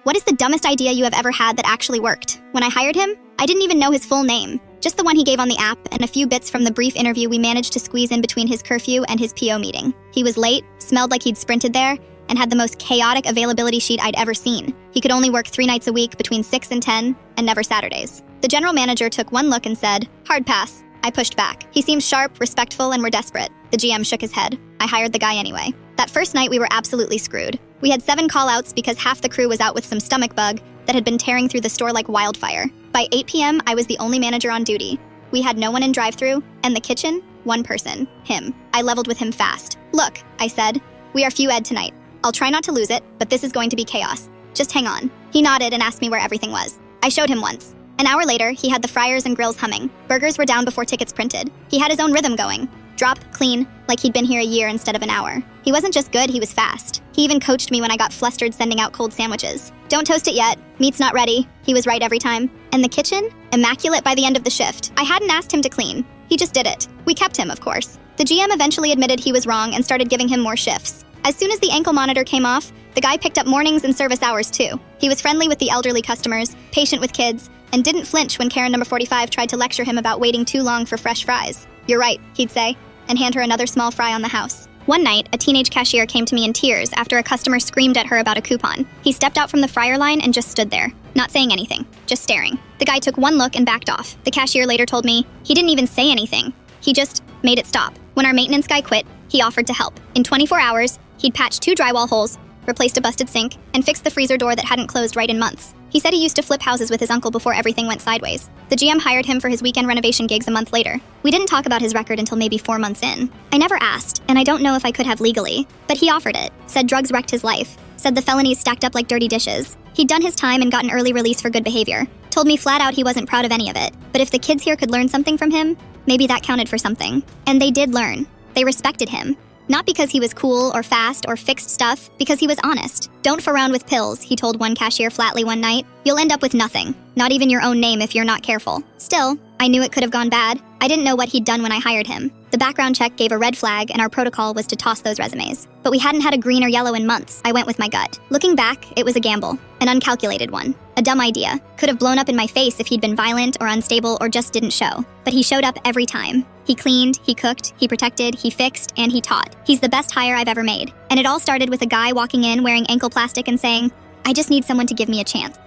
What is the dumbest idea you have ever had that actually worked? When I hired him, I didn't even know his full name. Just the one he gave on the app and a few bits from the brief interview we managed to squeeze in between his curfew and his PO meeting. He was late, smelled like he'd sprinted there, and had the most chaotic availability sheet I'd ever seen. He could only work 3 nights a week between 6 and 10, and never Saturdays. The general manager took one look and said, "Hard pass." I pushed back. He seemed sharp, respectful, and we're desperate. The GM shook his head. I hired the guy anyway. That first night we were absolutely screwed. We had 7 call-outs because half the crew was out with some stomach bug that had been tearing through the store like wildfire. By 8 p.m., I was the only manager on duty. We had no one in drive-thru, and the kitchen, 1 person, him. I leveled with him fast. "Look," I said, "we are few ed tonight. I'll try not to lose it, but this is going to be chaos. Just hang on." He nodded and asked me where everything was. I showed him once. An hour later, he had the fryers and grills humming. Burgers were down before tickets printed. He had his own rhythm going. Drop, clean, like he'd been here a year instead of an hour. He wasn't just good, he was fast. He even coached me when I got flustered sending out cold sandwiches. "Don't toast it yet. Meat's not ready." He was right every time. And the kitchen? Immaculate by the end of the shift. I hadn't asked him to clean. He just did it. We kept him, of course. The GM eventually admitted he was wrong and started giving him more shifts. As soon as the ankle monitor came off, the guy picked up mornings and service hours too. He was friendly with the elderly customers, patient with kids, and didn't flinch when Karen number 45 tried to lecture him about waiting too long for fresh fries. "You're right," he'd say, and hand her another small fry on the house. One night, a teenage cashier came to me in tears after a customer screamed at her about a coupon. He stepped out from the fryer line and just stood there, not saying anything, just staring. The guy took one look and backed off. The cashier later told me he didn't even say anything. He just made it stop. When our maintenance guy quit, he offered to help. In 24 hours, he'd patched 2 drywall holes, replaced a busted sink, and fixed the freezer door that hadn't closed right in months. He said he used to flip houses with his uncle before everything went sideways. The GM hired him for his weekend renovation gigs a month later. We didn't talk about his record until maybe 4 months in. I never asked, and I don't know if I could have legally, but he offered it. Said drugs wrecked his life. Said the felonies stacked up like dirty dishes. He'd done his time and got an early release for good behavior. Told me flat out he wasn't proud of any of it. But if the kids here could learn something from him, maybe that counted for something. And they did learn. They respected him. Not because he was cool or fast or fixed stuff, because he was honest. "Don't f around with pills," he told one cashier flatly one night. "You'll end up with nothing. Not even your own name if you're not careful." Still, I knew it could have gone bad. I didn't know what he'd done when I hired him. The background check gave a red flag and our protocol was to toss those resumes. But we hadn't had a green or yellow in months. I went with my gut. Looking back, it was a gamble. An uncalculated one. A dumb idea. Could have blown up in my face if he'd been violent or unstable or just didn't show. But he showed up every time. He cleaned, he cooked, he protected, he fixed, and he taught. He's the best hire I've ever made. And it all started with a guy walking in wearing ankle plastic and saying, "I just need someone to give me a chance."